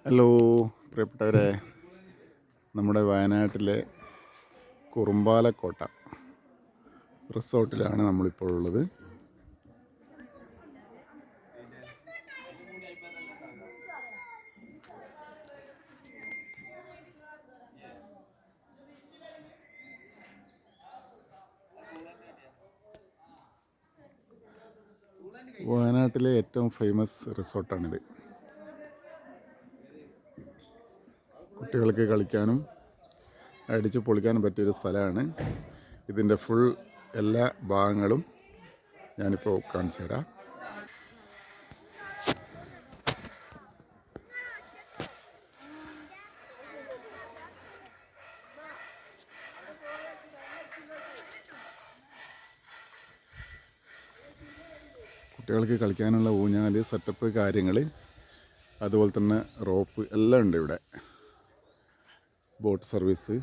Hello പ്രിയപ്പെട്ടവരെ, നമ്മുടെ വയനാട്ടിലെ കുറുമ്പാലക്കോട്ട റിസോർട്ടിലാണ് നമ്മളിപ്പോൾ ഉള്ളത്. വയനാട്ടിലെ ഏറ്റവും ഫേമസ് റിസോർട്ടാണിത്. കുട്ടികൾക്ക് കളിക്കാനും അടിച്ച് പൊളിക്കാനും പറ്റിയൊരു സ്ഥലമാണ്. ഇതിൻ്റെ ഫുൾ എല്ലാ ഭാഗങ്ങളും ഞാനിപ്പോൾ കാണിച്ചു തരാം. കുട്ടികൾക്ക് കളിക്കാനുള്ള ഊഞ്ഞാൽ, സെറ്റപ്പ് കാര്യങ്ങൾ, അതുപോലെ തന്നെ റോപ്പ് എല്ലാം ഉണ്ട് ഇവിടെ. ബോട്ട് സർവീസ്,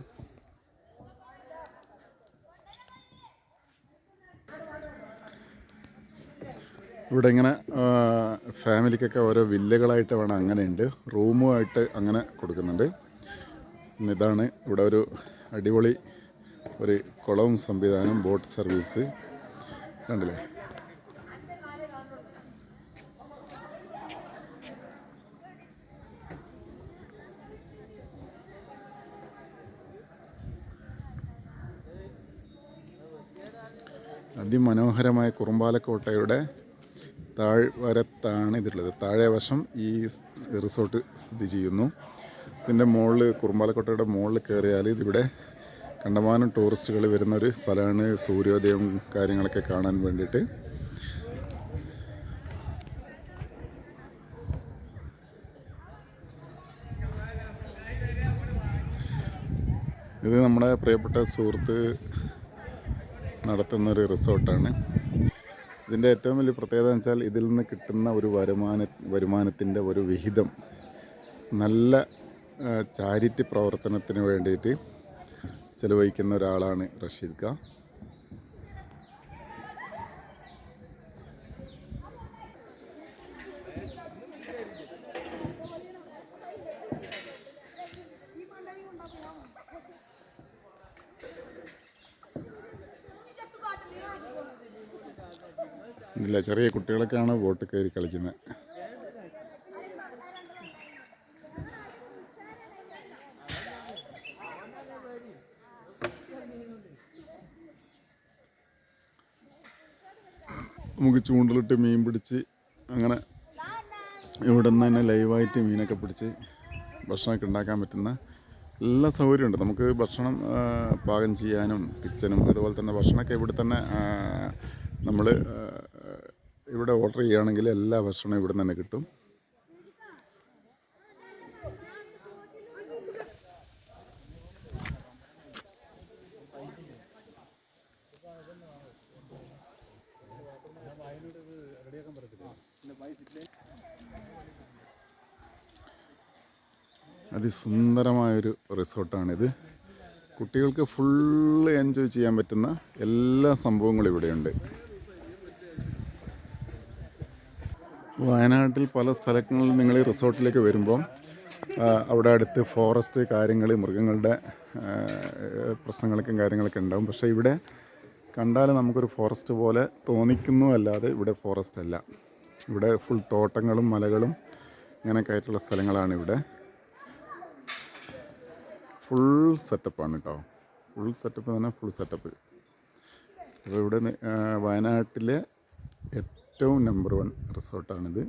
ഇവിടെ ഇങ്ങനെ ഫാമിലിക്കൊക്കെ ഓരോ വില്ലകളായിട്ട് വേണം, അങ്ങനെയുണ്ട്. റൂമുമായിട്ട് അങ്ങനെ കൊടുക്കുന്നുണ്ട്. ഇതാണ് ഇവിടെ ഒരു അടിപൊളി ഒരു കുളവും സംവിധാനം, ബോട്ട് സർവീസ് കണ്ടില്ലേ. അതിമനോഹരമായ കുറുമ്പാലക്കോട്ടയുടെ താഴ്വരത്താണ് ഇതുള്ളത്. താഴെ വശം ഈ റിസോർട്ട് സ്ഥിതി ചെയ്യുന്നു. ഇതിൻ്റെ മുകളിൽ, കുറുമ്പാലക്കോട്ടയുടെ മുകളിൽ കയറിയാൽ ഇതിവിടെ കണ്ടമാനം ടൂറിസ്റ്റുകൾ വരുന്നൊരു സ്ഥലമാണ്. സൂര്യോദയം കാര്യങ്ങളൊക്കെ കാണാൻ വേണ്ടിയിട്ട്. ഇത് നമ്മുടെ പ്രിയപ്പെട്ട സുഹൃത്ത് നടത്തുന്നൊരു റിസോർട്ടാണ്. ഇതിൻ്റെ ഏറ്റവും വലിയ പ്രത്യേകത എന്ന് വെച്ചാൽ ഇതിൽ നിന്ന് കിട്ടുന്ന ഒരു വരുമാനത്തിൻ്റെ ഒരു വിഹിതം നല്ല ചാരിറ്റി പ്രവർത്തനത്തിന് വേണ്ടിയിട്ട് ചെലവഴിക്കുന്ന ഒരാളാണ് റഷീദ് ഖാൻ. ഇല്ല, ചെറിയ കുട്ടികളൊക്കെയാണ് ബോട്ട് കയറി കളിക്കുന്നത്. നമുക്ക് ചൂണ്ടലിട്ട് മീൻ പിടിച്ച് അങ്ങനെ ഇവിടെ നിന്ന് തന്നെ ലൈവായിട്ട് മീനൊക്കെ പിടിച്ച് ഭക്ഷണമൊക്കെ ഉണ്ടാക്കാൻ പറ്റുന്ന എല്ലാ സൗകര്യമുണ്ട്. നമുക്ക് ഭക്ഷണം പാകം ചെയ്യാനും കിച്ചനും, അതുപോലെ തന്നെ ഭക്ഷണമൊക്കെ ഇവിടെ തന്നെ നമ്മൾ ഇവിടെ ഓർഡർ ചെയ്യുകയാണെങ്കിൽ എല്ലാ ഭക്ഷണവും ഇവിടെ തന്നെ കിട്ടും. അതിസുന്ദരമായൊരു റിസോർട്ടാണിത്. കുട്ടികൾക്ക് ഫുള്ള് എൻജോയ് ചെയ്യാൻ പറ്റുന്ന എല്ലാ സംഭവങ്ങളും ഇവിടെയുണ്ട്. വയനാട്ടിൽ പല സ്ഥലങ്ങളിൽ നിങ്ങൾ റിസോർട്ടിലേക്ക് വരുമ്പം അവിടെ അടുത്ത് ഫോറസ്റ്റ് കാര്യങ്ങൾ, മൃഗങ്ങളുടെ പ്രശ്നങ്ങളൊക്കെ കാര്യങ്ങളൊക്കെ ഉണ്ടാകും. പക്ഷേ ഇവിടെ കണ്ടാൽ നമുക്കൊരു ഫോറസ്റ്റ് പോലെ തോന്നിക്കുന്നു, അല്ലാതെ ഇവിടെ ഫോറസ്റ്റ് അല്ല. ഇവിടെ ഫുൾ തോട്ടങ്ങളും മലകളും ഇങ്ങനെയൊക്കെ ആയിട്ടുള്ള സ്ഥലങ്ങളാണ് ഇവിടെ. ഫുൾ സെറ്റപ്പാണ് കേട്ടോ. ഫുൾ സെറ്റപ്പ് എന്ന് പറഞ്ഞാൽ ഫുൾ സെറ്റപ്പ്. അപ്പോൾ ഇവിടെ വയനാട്ടിലെ ഏറ്റവും നമ്പർ 1 റിസോർട്ടാണിത്.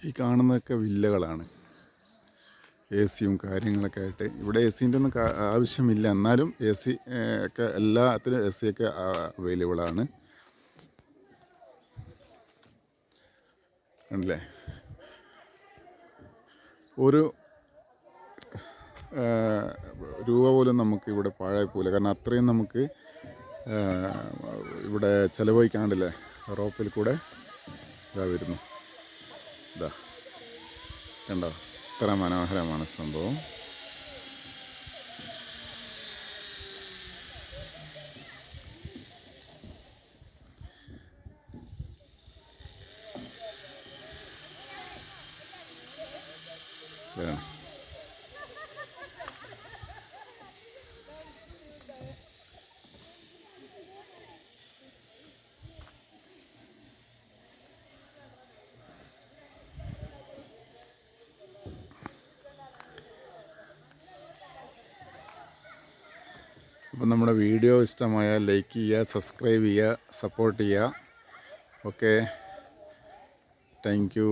ഈ കാണുന്നതൊക്കെ വില്ലകളാണ്. എ സിയും കാര്യങ്ങളൊക്കെ ആയിട്ട്. ഇവിടെ എ സിൻ്റെ ഒന്നും ആവശ്യമില്ല, എന്നാലും എ സി ഒക്കെ എല്ലാത്തിനും എ സിയൊക്കെ അവൈലബിളാണ്. ആണല്ലേ. ഒരു രൂപ പോലും നമുക്ക് ഇവിടെ പാഴായിപ്പോവില്ല. കാരണം അത്രയും നമുക്ക് ഇവിടെ ചിലവഴിക്കാണ്ടില്ലേ. റോപ്പിൽ കൂടെ ഇതാ വരുന്നു. ഇതാ കണ്ടോ, ഇത്ര മനോഹരമാണ് സംഭവം. ഇതാണ്. അപ്പം നമ്മുടെ വീഡിയോ ഇഷ്ടമായാൽ ലൈക്ക് ചെയ്യുക, സബ്സ്ക്രൈബ് ചെയ്യുക, സപ്പോർട്ട് ചെയ്യുക. Okay, thank you.